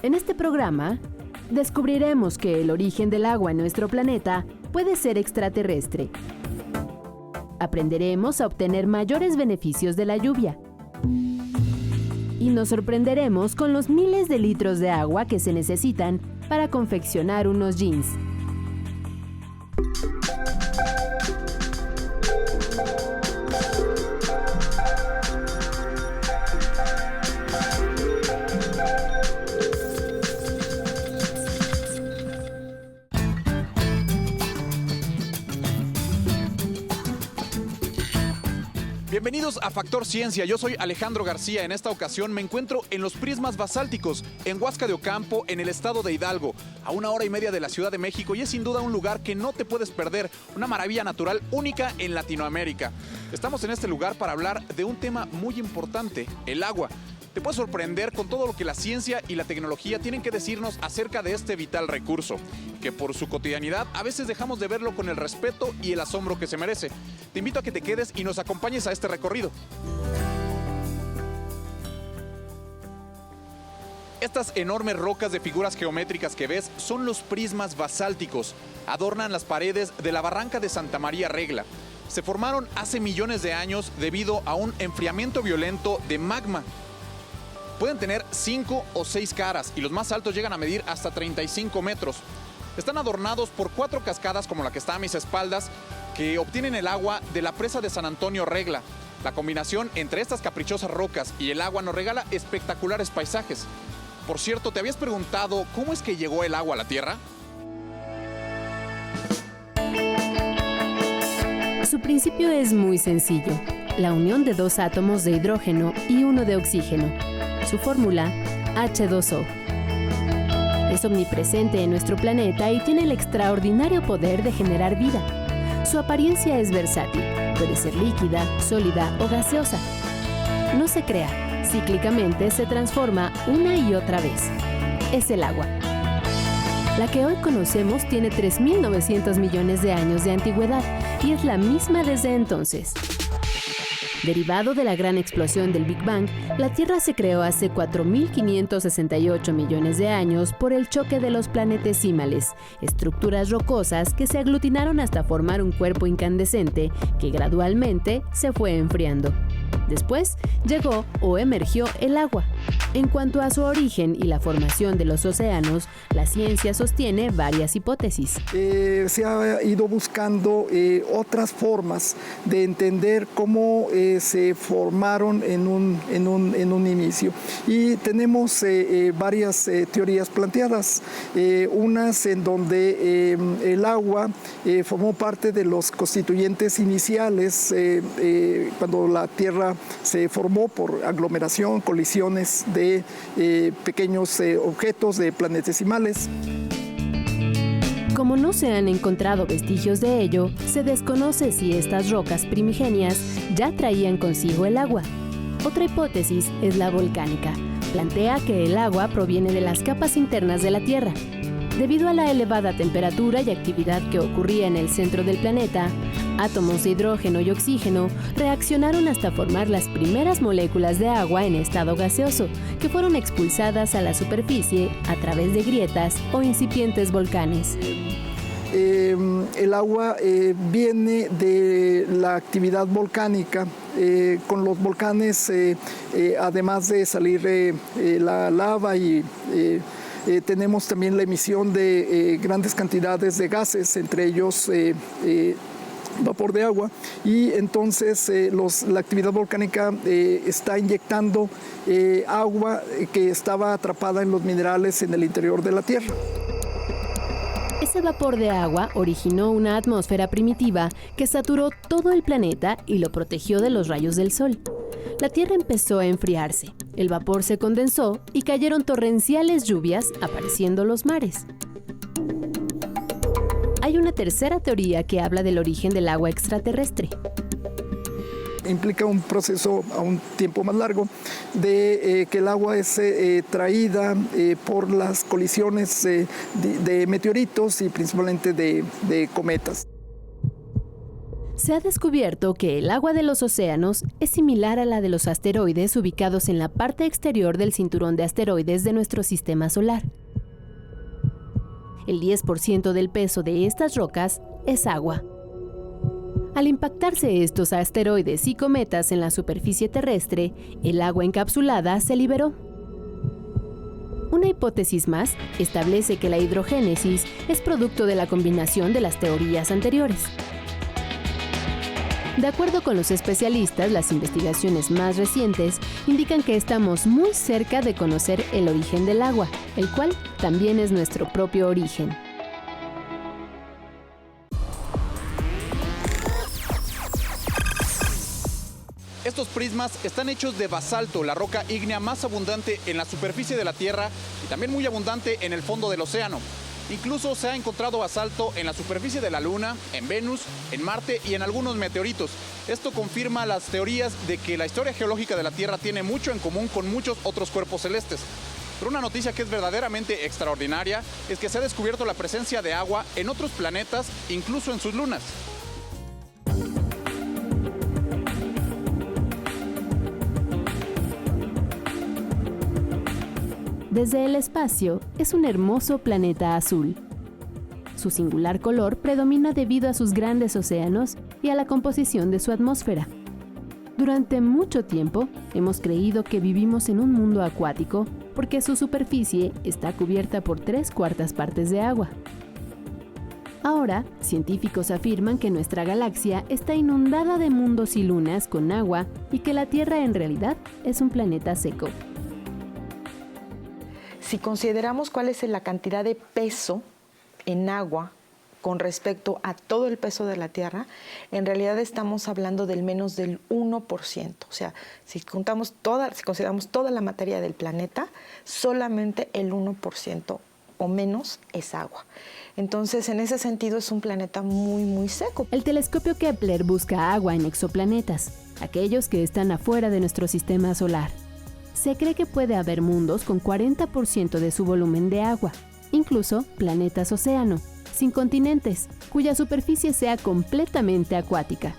En este programa, descubriremos que el origen del agua en nuestro planeta puede ser extraterrestre. Aprenderemos a obtener mayores beneficios de la lluvia. Y nos sorprenderemos con los miles de litros de agua que se necesitan para confeccionar unos jeans. Bienvenidos a Factor Ciencia, yo soy Alejandro García. En esta ocasión me encuentro en los prismas basálticos, en Huasca de Ocampo, en el estado de Hidalgo, a 1 hora y media de la Ciudad de México, y es sin duda un lugar que no te puedes perder, una maravilla natural única en Latinoamérica. Estamos en este lugar para hablar de un tema muy importante, el agua. Te puedes sorprender con todo lo que la ciencia y la tecnología tienen que decirnos acerca de este vital recurso, que por su cotidianidad a veces dejamos de verlo con el respeto y el asombro que se merece. Te invito a que te quedes y nos acompañes a este recorrido. Estas enormes rocas de figuras geométricas que ves son los prismas basálticos. Adornan las paredes de la barranca de Santa María Regla. Se formaron hace millones de años debido a un enfriamiento violento de magma. Pueden tener 5 o 6 caras y los más altos llegan a medir hasta 35 metros. Están adornados por 4 cascadas como la que está a mis espaldas, que obtienen el agua de la presa de San Antonio Regla. La combinación entre estas caprichosas rocas y el agua nos regala espectaculares paisajes. Por cierto, ¿te habías preguntado cómo es que llegó el agua a la Tierra? Su principio es muy sencillo: la unión de 2 átomos de hidrógeno y 1 de oxígeno. Su fórmula, H2O. Es omnipresente en nuestro planeta y tiene el extraordinario poder de generar vida. Su apariencia es versátil, puede ser líquida, sólida o gaseosa. No se crea, cíclicamente se transforma una y otra vez. Es el agua. La que hoy conocemos tiene 3.900 millones de años de antigüedad y es la misma desde entonces. Derivado de la gran explosión del Big Bang, la Tierra se creó hace 4.568 millones de años por el choque de los planetesimales, estructuras rocosas que se aglutinaron hasta formar un cuerpo incandescente que gradualmente se fue enfriando. Después llegó o emergió el agua. En cuanto a su origen y la formación de los océanos, la ciencia sostiene varias hipótesis. Se ha ido buscando otras formas de entender cómo se formaron en un inicio. Y tenemos varias teorías planteadas. Unas en donde el agua formó parte de los constituyentes iniciales cuando la Tierra se formó por aglomeración, colisiones de pequeños objetos de planetesimales. Como no se han encontrado vestigios de ello, se desconoce si estas rocas primigenias ya traían consigo el agua. Otra hipótesis es la volcánica. Plantea que el agua proviene de las capas internas de la Tierra. Debido a la elevada temperatura y actividad que ocurría en el centro del planeta, átomos de hidrógeno y oxígeno reaccionaron hasta formar las primeras moléculas de agua en estado gaseoso, que fueron expulsadas a la superficie a través de grietas o incipientes volcanes. El agua viene de la actividad volcánica. Con los volcanes, además de salir la lava y tenemos también la emisión de grandes cantidades de gases, entre ellos vapor de agua, y entonces la actividad volcánica está inyectando agua que estaba atrapada en los minerales en el interior de la Tierra. Ese vapor de agua originó una atmósfera primitiva que saturó todo el planeta y lo protegió de los rayos del sol. La Tierra empezó a enfriarse, el vapor se condensó y cayeron torrenciales lluvias, apareciendo los mares. Hay una tercera teoría que habla del origen del agua extraterrestre. Implica un proceso a un tiempo más largo de que el agua es traída por las colisiones de meteoritos y principalmente de cometas. Se ha descubierto que el agua de los océanos es similar a la de los asteroides ubicados en la parte exterior del cinturón de asteroides de nuestro sistema solar. El 10% del peso de estas rocas es agua. Al impactarse estos asteroides y cometas en la superficie terrestre, el agua encapsulada se liberó. Una hipótesis más establece que la hidrogénesis es producto de la combinación de las teorías anteriores. De acuerdo con los especialistas, las investigaciones más recientes indican que estamos muy cerca de conocer el origen del agua, el cual también es nuestro propio origen. Estos prismas están hechos de basalto, la roca ígnea más abundante en la superficie de la Tierra y también muy abundante en el fondo del océano. Incluso se ha encontrado basalto en la superficie de la Luna, en Venus, en Marte y en algunos meteoritos. Esto confirma las teorías de que la historia geológica de la Tierra tiene mucho en común con muchos otros cuerpos celestes. Pero una noticia que es verdaderamente extraordinaria es que se ha descubierto la presencia de agua en otros planetas, incluso en sus lunas. Desde el espacio, es un hermoso planeta azul. Su singular color predomina debido a sus grandes océanos y a la composición de su atmósfera. Durante mucho tiempo, hemos creído que vivimos en un mundo acuático porque su superficie está cubierta por 3/4 partes de agua. Ahora, científicos afirman que nuestra galaxia está inundada de mundos y lunas con agua y que la Tierra en realidad es un planeta seco. Si consideramos cuál es la cantidad de peso en agua con respecto a todo el peso de la Tierra, en realidad estamos hablando del menos del 1%. O sea, si consideramos toda la materia del planeta, solamente el 1% o menos es agua. Entonces, en ese sentido, es un planeta muy, muy seco. El telescopio Kepler busca agua en exoplanetas, aquellos que están afuera de nuestro sistema solar. Se cree que puede haber mundos con 40% de su volumen de agua, incluso planetas océano, sin continentes, cuya superficie sea completamente acuática.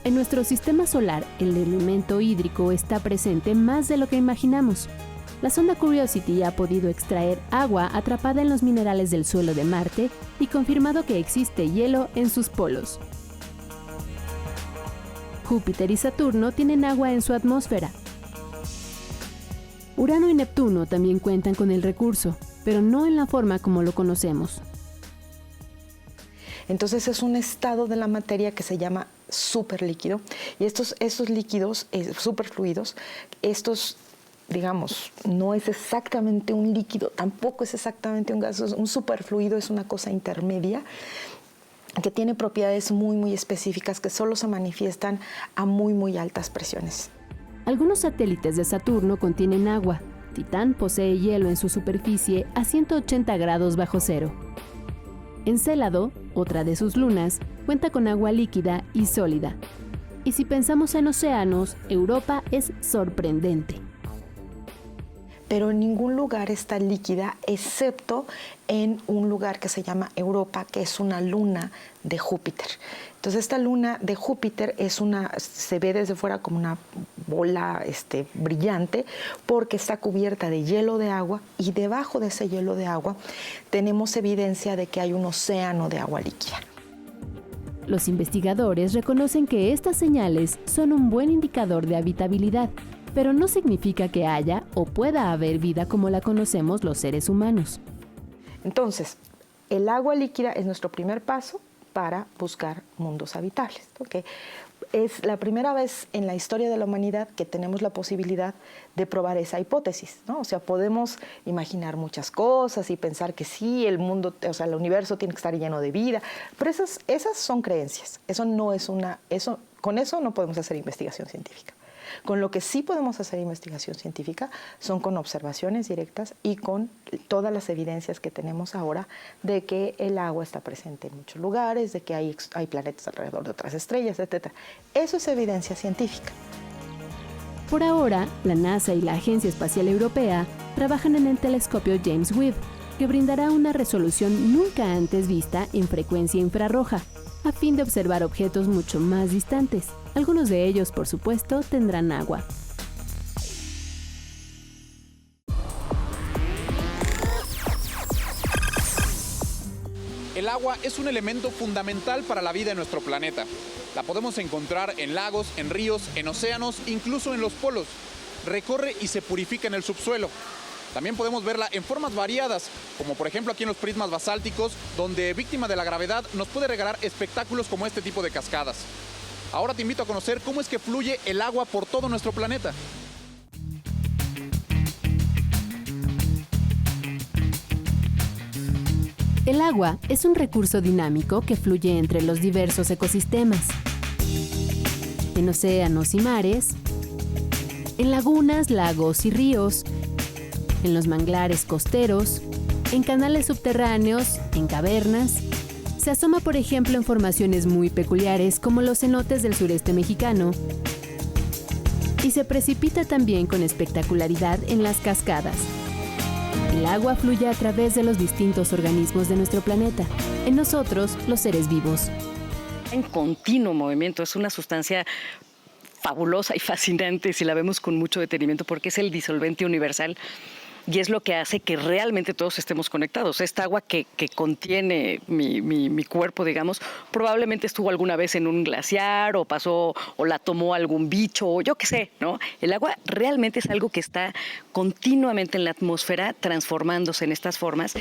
En nuestro sistema solar, el elemento hídrico está presente más de lo que imaginamos. La sonda Curiosity ha podido extraer agua atrapada en los minerales del suelo de Marte y confirmado que existe hielo en sus polos. Júpiter y Saturno tienen agua en su atmósfera. Urano y Neptuno también cuentan con el recurso, pero no en la forma como lo conocemos. Entonces es un estado de la materia que se llama superlíquido, y estos líquidos superfluidos, digamos, no es exactamente un líquido, tampoco es exactamente un gas, un superfluido es una cosa intermedia que tiene propiedades muy, muy específicas que solo se manifiestan a muy, muy altas presiones. Algunos satélites de Saturno contienen agua. Titán posee hielo en su superficie a 180 grados bajo cero. Encélado, otra de sus lunas, cuenta con agua líquida y sólida. Y si pensamos en océanos, Europa es sorprendente. Pero en ningún lugar está líquida, excepto en un lugar que se llama Europa, que es una luna de Júpiter. Entonces, esta luna de Júpiter se ve desde fuera como una bola brillante, porque está cubierta de hielo de agua, y debajo de ese hielo de agua tenemos evidencia de que hay un océano de agua líquida. Los investigadores reconocen que estas señales son un buen indicador de habitabilidad, pero no significa que haya o pueda haber vida como la conocemos los seres humanos. Entonces, el agua líquida es nuestro primer paso para buscar mundos habitables. ¿Okay? Es la primera vez en la historia de la humanidad que tenemos la posibilidad de probar esa hipótesis, ¿no? O sea, podemos imaginar muchas cosas y pensar que sí, el mundo, o sea, el universo tiene que estar lleno de vida, pero esas son creencias. Con eso no podemos hacer investigación científica. Con lo que sí podemos hacer investigación científica son con observaciones directas y con todas las evidencias que tenemos ahora de que el agua está presente en muchos lugares, de que hay planetas alrededor de otras estrellas, etc. Eso es evidencia científica. Por ahora, la NASA y la Agencia Espacial Europea trabajan en el telescopio James Webb, que brindará una resolución nunca antes vista en frecuencia infrarroja, a fin de observar objetos mucho más distantes. Algunos de ellos, por supuesto, tendrán agua. El agua es un elemento fundamental para la vida en nuestro planeta. La podemos encontrar en lagos, en ríos, en océanos, incluso en los polos. Recorre y se purifica en el subsuelo. También podemos verla en formas variadas, como por ejemplo aquí en los prismas basálticos, donde víctima de la gravedad nos puede regalar espectáculos como este tipo de cascadas. Ahora te invito a conocer cómo es que fluye el agua por todo nuestro planeta. El agua es un recurso dinámico que fluye entre los diversos ecosistemas. En océanos y mares, en lagunas, lagos y ríos, en los manglares costeros, en canales subterráneos, en cavernas. Se asoma, por ejemplo, en formaciones muy peculiares como los cenotes del sureste mexicano, y se precipita también con espectacularidad en las cascadas. El agua fluye a través de los distintos organismos de nuestro planeta, en nosotros, los seres vivos. En continuo movimiento, es una sustancia fabulosa y fascinante si la vemos con mucho detenimiento porque es el disolvente universal y es lo que hace que realmente todos estemos conectados. Esta agua que contiene mi cuerpo, digamos, probablemente estuvo alguna vez en un glaciar o pasó o la tomó algún bicho o yo qué sé, ¿no? El agua realmente es algo que está continuamente en la atmósfera transformándose en estas formas.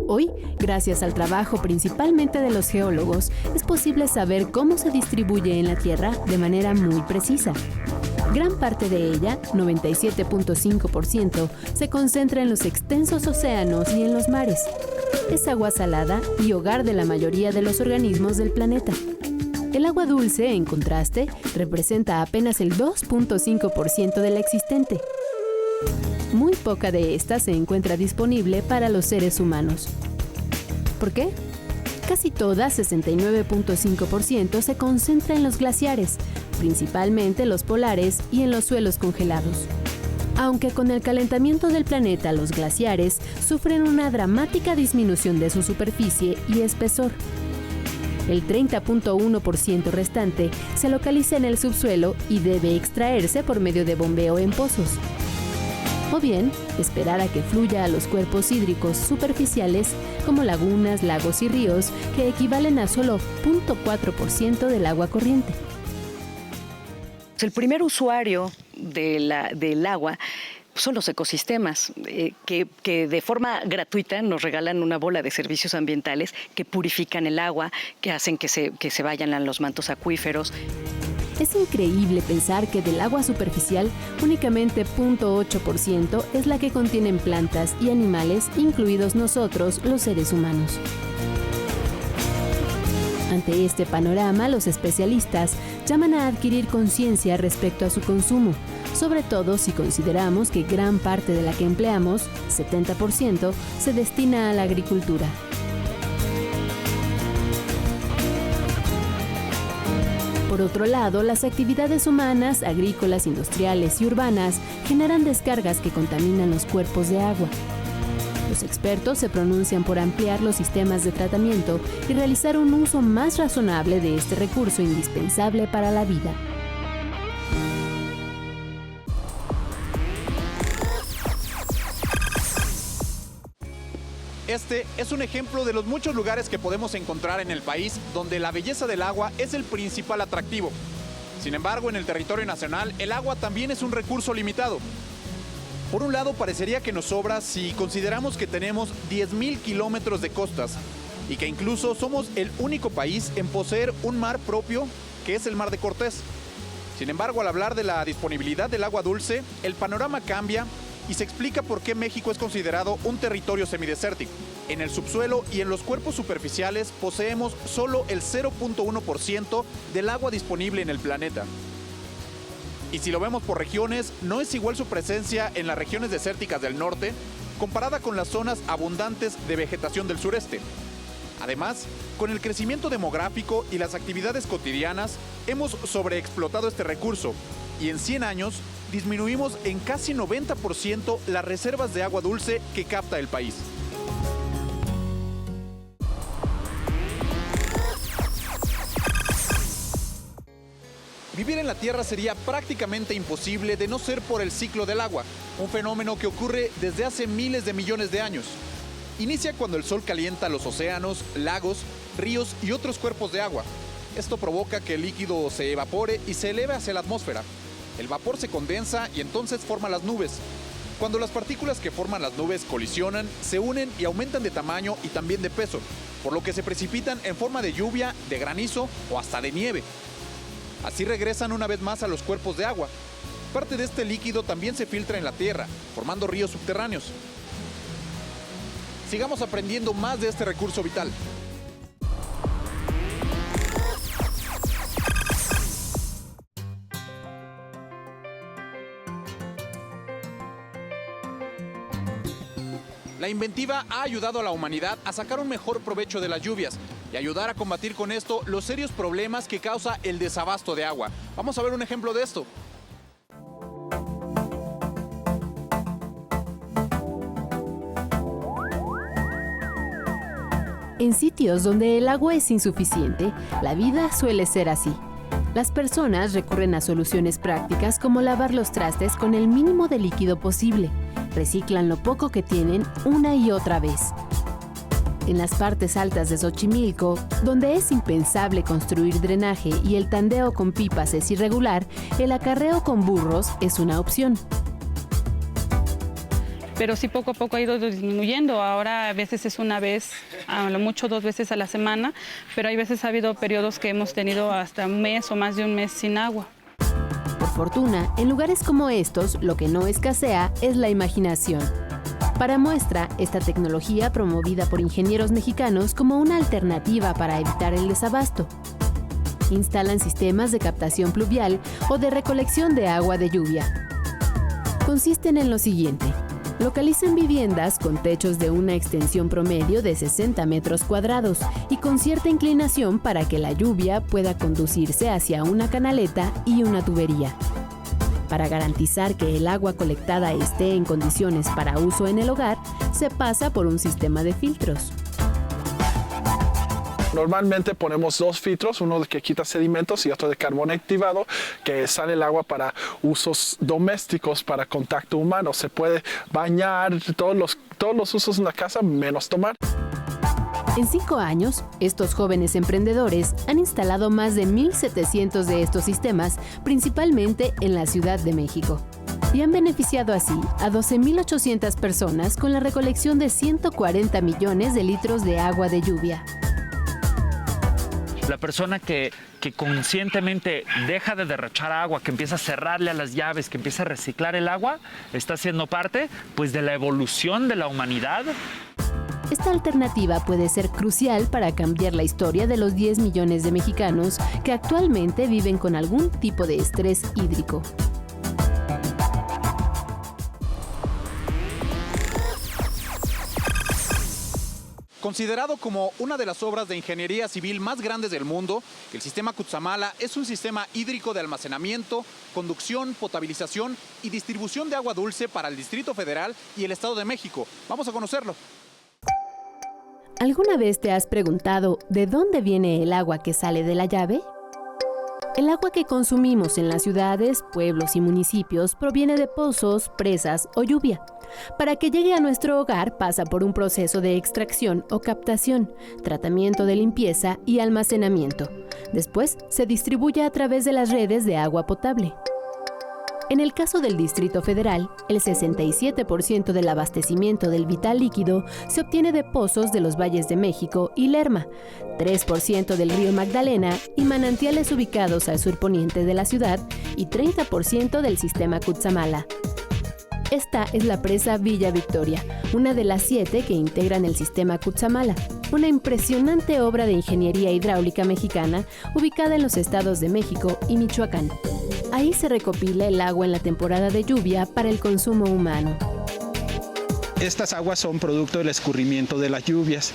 Hoy, gracias al trabajo principalmente de los geólogos, es posible saber cómo se distribuye en la Tierra de manera muy precisa. Gran parte de ella, 97.5%, se concentra en los extensos océanos y en los mares. Es agua salada y hogar de la mayoría de los organismos del planeta. El agua dulce, en contraste, representa apenas el 2.5% de la existente. Muy poca de esta se encuentra disponible para los seres humanos. ¿Por qué? Casi toda, 69.5%, se concentra en los glaciares, principalmente los polares y en los suelos congelados. Aunque con el calentamiento del planeta los glaciares sufren una dramática disminución de su superficie y espesor. El 30.1% restante se localiza en el subsuelo y debe extraerse por medio de bombeo en pozos. O bien, esperar a que fluya a los cuerpos hídricos superficiales como lagunas, lagos y ríos, que equivalen a solo 0.4% del agua corriente. El primer usuario del agua son los ecosistemas, que de forma gratuita nos regalan una bola de servicios ambientales que purifican el agua, que hacen que se vayan a los mantos acuíferos. Es increíble pensar que del agua superficial, únicamente 0.8% es la que contienen plantas y animales, incluidos nosotros, los seres humanos. Ante este panorama, los especialistas llaman a adquirir conciencia respecto a su consumo, sobre todo si consideramos que gran parte de la que empleamos, 70%, se destina a la agricultura. Por otro lado, las actividades humanas, agrícolas, industriales y urbanas generan descargas que contaminan los cuerpos de agua. Los expertos se pronuncian por ampliar los sistemas de tratamiento y realizar un uso más razonable de este recurso indispensable para la vida. Este es un ejemplo de los muchos lugares que podemos encontrar en el país donde la belleza del agua es el principal atractivo. Sin embargo, en el territorio nacional, el agua también es un recurso limitado. Por un lado, parecería que nos sobra si consideramos que tenemos 10.000 kilómetros de costas y que incluso somos el único país en poseer un mar propio, que es el Mar de Cortés. Sin embargo, al hablar de la disponibilidad del agua dulce, el panorama cambia y se explica por qué México es considerado un territorio semidesértico. En el subsuelo y en los cuerpos superficiales poseemos solo el 0.1% del agua disponible en el planeta. Y si lo vemos por regiones, no es igual su presencia en las regiones desérticas del norte comparada con las zonas abundantes de vegetación del sureste. Además, con el crecimiento demográfico y las actividades cotidianas, hemos sobreexplotado este recurso y en 100 años disminuimos en casi 90% las reservas de agua dulce que capta el país. Vivir en la Tierra sería prácticamente imposible de no ser por el ciclo del agua, un fenómeno que ocurre desde hace miles de millones de años. Inicia cuando el sol calienta los océanos, lagos, ríos y otros cuerpos de agua. Esto provoca que el líquido se evapore y se eleve hacia la atmósfera. El vapor se condensa y entonces forma las nubes. Cuando las partículas que forman las nubes colisionan, se unen y aumentan de tamaño y también de peso, por lo que se precipitan en forma de lluvia, de granizo o hasta de nieve. Así regresan una vez más a los cuerpos de agua. Parte de este líquido también se filtra en la tierra, formando ríos subterráneos. Sigamos aprendiendo más de este recurso vital. La inventiva ha ayudado a la humanidad a sacar un mejor provecho de las lluvias y ayudar a combatir con esto los serios problemas que causa el desabasto de agua. Vamos a ver un ejemplo de esto. En sitios donde el agua es insuficiente, la vida suele ser así. Las personas recurren a soluciones prácticas como lavar los trastes con el mínimo de líquido posible. Reciclan lo poco que tienen una y otra vez. En las partes altas de Xochimilco, donde es impensable construir drenaje y el tandeo con pipas es irregular, el acarreo con burros es una opción. Pero sí poco a poco ha ido disminuyendo. Ahora a veces es una vez, a lo mucho 2 veces a la semana, pero hay veces ha habido periodos que hemos tenido hasta un mes o más de un mes sin agua. Por fortuna, en lugares como estos, lo que no escasea es la imaginación. Para muestra, esta tecnología promovida por ingenieros mexicanos como una alternativa para evitar el desabasto. Instalan sistemas de captación pluvial o de recolección de agua de lluvia. Consisten en lo siguiente. Localizan viviendas con techos de una extensión promedio de 60 metros cuadrados y con cierta inclinación para que la lluvia pueda conducirse hacia una canaleta y una tubería. Para garantizar que el agua colectada esté en condiciones para uso en el hogar, se pasa por un sistema de filtros. Normalmente ponemos 2 filtros, uno que quita sedimentos y otro de carbón activado, que sale el agua para usos domésticos, para contacto humano. Se puede bañar, todos los usos en la casa, menos tomar. En 5 años, estos jóvenes emprendedores han instalado más de 1,700 de estos sistemas, principalmente en la Ciudad de México. Y han beneficiado así a 12,800 personas con la recolección de 140 millones de litros de agua de lluvia. La persona que conscientemente deja de derrochar agua, que empieza a cerrarle a las llaves, que empieza a reciclar el agua, está siendo parte, pues, de la evolución de la humanidad. Esta alternativa puede ser crucial para cambiar la historia de los 10 millones de mexicanos que actualmente viven con algún tipo de estrés hídrico. Considerado como una de las obras de ingeniería civil más grandes del mundo, el sistema Cutzamala es un sistema hídrico de almacenamiento, conducción, potabilización y distribución de agua dulce para el Distrito Federal y el Estado de México. Vamos a conocerlo. ¿Alguna vez te has preguntado de dónde viene el agua que sale de la llave? El agua que consumimos en las ciudades, pueblos y municipios proviene de pozos, presas o lluvia. Para que llegue a nuestro hogar pasa por un proceso de extracción o captación, tratamiento de limpieza y almacenamiento. Después se distribuye a través de las redes de agua potable. En el caso del Distrito Federal, el 67% del abastecimiento del vital líquido se obtiene de pozos de los valles de México y Lerma, 3% del río Magdalena y manantiales ubicados al surponiente de la ciudad y 30% del sistema Cutzamala. Esta es la presa Villa Victoria, una de las 7 que integran el sistema Cutzamala, una impresionante obra de ingeniería hidráulica mexicana ubicada en los estados de México y Michoacán. Ahí se recopila el agua en la temporada de lluvia para el consumo humano. Estas aguas son producto del escurrimiento de las lluvias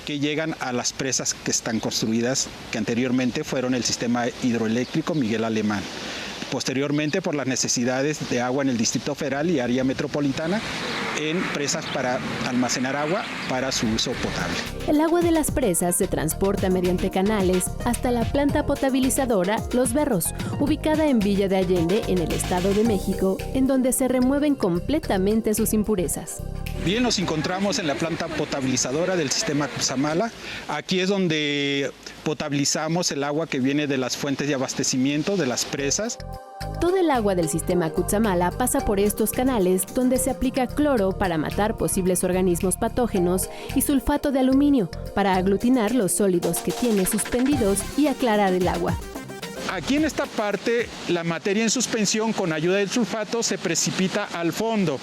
que llegan a las presas que están construidas, que anteriormente fueron el sistema hidroeléctrico Miguel Alemán. Posteriormente, por las necesidades de agua en el Distrito Federal y área metropolitana, en presas para almacenar agua para su uso potable. El agua de las presas se transporta mediante canales hasta la planta potabilizadora Los Berros, ubicada en Villa de Allende, en el Estado de México, en donde se remueven completamente sus impurezas. Bien, nos encontramos en la planta potabilizadora del sistema Cutzamala. Aquí es donde potabilizamos el agua que viene de las fuentes de abastecimiento de las presas. Todo el agua del sistema Cutzamala pasa por estos canales donde se aplica cloro para matar posibles organismos patógenos y sulfato de aluminio para aglutinar los sólidos que tiene suspendidos y aclarar el agua. Aquí en esta parte la materia en suspensión con ayuda del sulfato se precipita al fondo,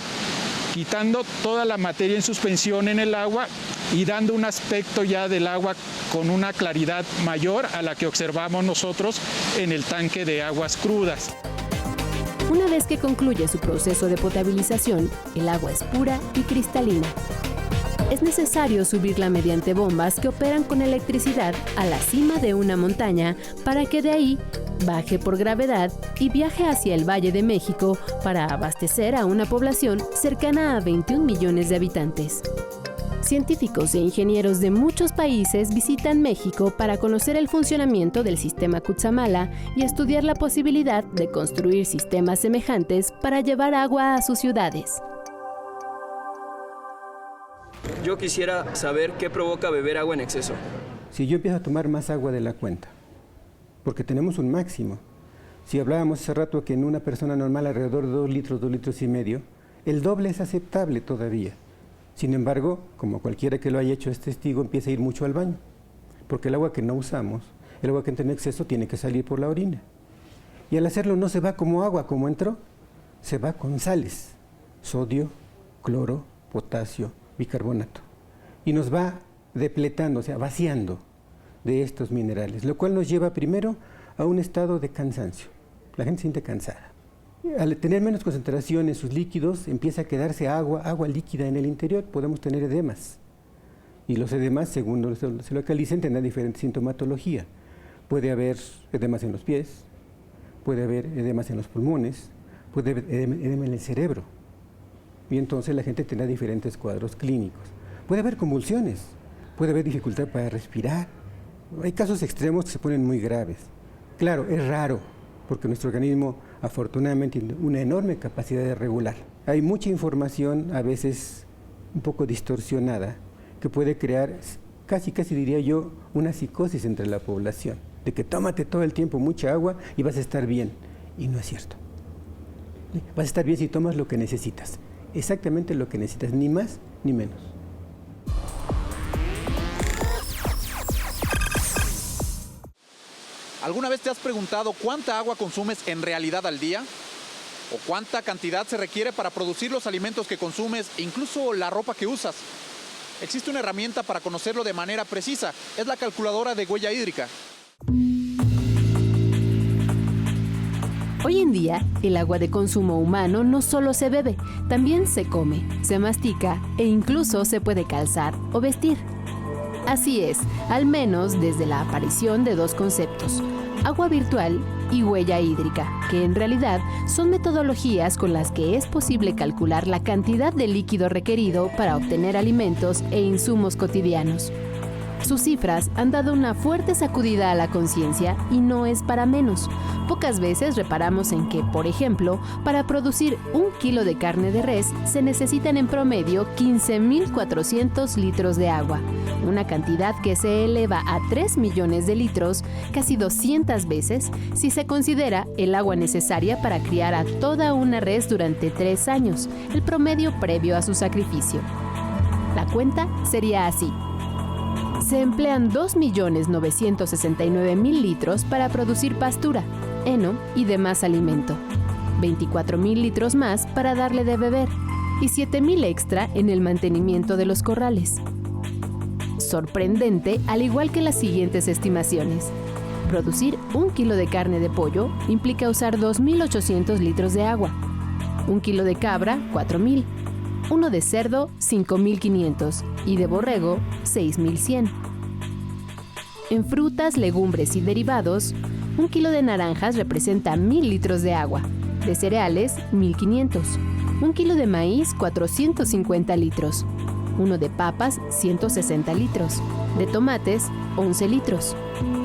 quitando toda la materia en suspensión en el agua y dando un aspecto ya del agua con una claridad mayor a la que observamos nosotros en el tanque de aguas crudas. Una vez que concluye su proceso de potabilización, el agua es pura y cristalina. Es necesario subirla mediante bombas que operan con electricidad a la cima de una montaña para que de ahí baje por gravedad y viaje hacia el Valle de México para abastecer a una población cercana a 21 millones de habitantes. Científicos e ingenieros de muchos países visitan México para conocer el funcionamiento del sistema Cutzamala y estudiar la posibilidad de construir sistemas semejantes para llevar agua a sus ciudades. Yo quisiera saber qué provoca beber agua en exceso. Si yo empiezo a tomar más agua de la cuenta, porque tenemos un máximo. Si hablábamos hace rato que en una persona normal alrededor de 2 litros y medio, el doble es aceptable todavía. Sin embargo, como cualquiera que lo haya hecho es testigo, empieza a ir mucho al baño, porque el agua que no usamos, el agua que entra en exceso, tiene que salir por la orina. Y al hacerlo no se va como agua, como entró, se va con sales, sodio, cloro, potasio, bicarbonato. Y nos va depletando, o sea, vaciando de estos minerales, lo cual nos lleva primero a un estado de cansancio. La gente se siente cansada. Al tener menos concentración en sus líquidos, empieza a quedarse agua líquida en el interior, podemos tener edemas. Y los edemas, según se localicen, tendrán diferente sintomatología. Puede haber edemas en los pies, puede haber edemas en los pulmones, puede haber edema en el cerebro. Y entonces la gente tendrá diferentes cuadros clínicos. Puede haber convulsiones, puede haber dificultad para respirar. Hay casos extremos que se ponen muy graves. Claro, es raro, porque nuestro organismo afortunadamente tiene una enorme capacidad de regular. Hay mucha información, a veces un poco distorsionada, que puede crear, casi diría yo, una psicosis entre la población, de que tómate todo el tiempo mucha agua y vas a estar bien. Y no es cierto. Vas a estar bien si tomas lo que necesitas, exactamente lo que necesitas, ni más ni menos. ¿Alguna vez te has preguntado cuánta agua consumes en realidad al día? ¿O cuánta cantidad se requiere para producir los alimentos que consumes e incluso la ropa que usas? Existe una herramienta para conocerlo de manera precisa. Es la calculadora de huella hídrica. Hoy en día, el agua de consumo humano no solo se bebe, también se come, se mastica e incluso se puede calzar o vestir. Así es, al menos desde la aparición de dos conceptos, agua virtual y huella hídrica, que en realidad son metodologías con las que es posible calcular la cantidad de líquido requerido para obtener alimentos e insumos cotidianos. Sus cifras han dado una fuerte sacudida a la conciencia y no es para menos. Pocas veces reparamos en que, por ejemplo, para producir 1 kilo de carne de res se necesitan en promedio 15.400 litros de agua, una cantidad que se eleva a 3 millones de litros, casi 200 veces, si se considera el agua necesaria para criar a toda una res durante 3 años, el promedio previo a su sacrificio. La cuenta sería así. Se emplean 2.969.000 litros para producir pastura, heno y demás alimento, 24.000 litros más para darle de beber y 7.000 extra en el mantenimiento de los corrales. Sorprendente, al igual que las siguientes estimaciones. Producir 1 kilo de carne de pollo implica usar 2.800 litros de agua, 1 kilo de cabra, 4.000, uno de cerdo, 5.500 y de borrego, 6.100. En frutas, legumbres y derivados, 1 kilo de naranjas representa 1.000 litros de agua, de cereales, 1.500, 1 kilo de maíz, 450 litros. 1 de papas, 160 litros. De tomates, 11 litros.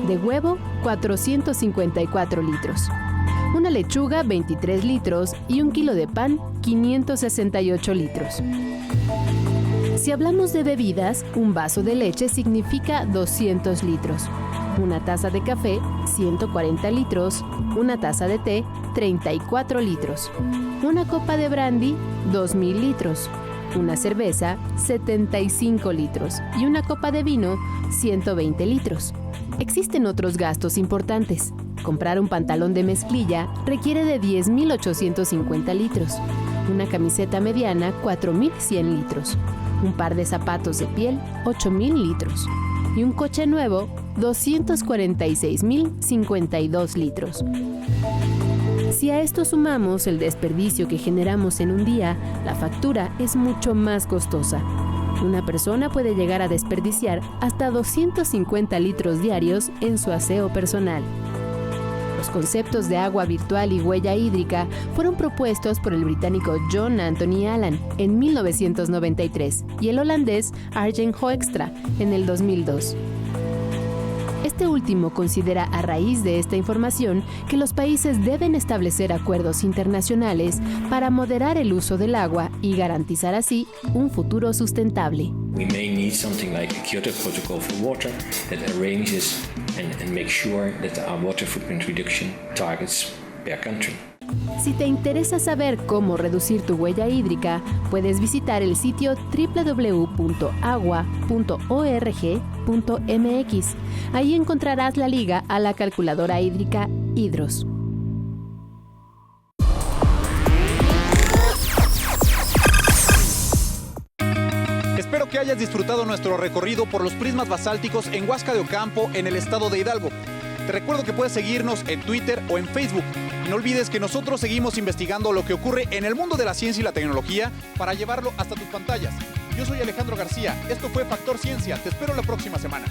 De huevo, 454 litros. Una lechuga, 23 litros. Y 1 kilo de pan, 568 litros. Si hablamos de bebidas, un vaso de leche significa 200 litros. Una taza de café, 140 litros. Una taza de té, 34 litros. Una copa de brandy, 2,000 litros. Una cerveza, 75 litros. Y una copa de vino, 120 litros. Existen otros gastos importantes. Comprar un pantalón de mezclilla requiere de 10,850 litros. Una camiseta mediana, 4,100 litros. Un par de zapatos de piel, 8,000 litros. Y un coche nuevo, 246,052 litros. Si a esto sumamos el desperdicio que generamos en un día, la factura es mucho más costosa. Una persona puede llegar a desperdiciar hasta 250 litros diarios en su aseo personal. Los conceptos de agua virtual y huella hídrica fueron propuestos por el británico John Anthony Allan en 1993 y el holandés Arjen Hoekstra en el 2002. Este último considera a raíz de esta información que los países deben establecer acuerdos internacionales para moderar el uso del agua y garantizar así un futuro sustentable. We may need something like a Kyoto Protocol for water that arranges and makes sure that there are water footprint reduction targets per country. Si te interesa saber cómo reducir tu huella hídrica, puedes visitar el sitio www.agua.org.mx. Ahí encontrarás la liga a la calculadora hídrica Hidros. Espero que hayas disfrutado nuestro recorrido por los prismas basálticos en Huasca de Ocampo, en el estado de Hidalgo. Te recuerdo que puedes seguirnos en Twitter o en Facebook. Y no olvides que nosotros seguimos investigando lo que ocurre en el mundo de la ciencia y la tecnología para llevarlo hasta tus pantallas. Yo soy Alejandro García. Esto fue Factor Ciencia. Te espero la próxima semana.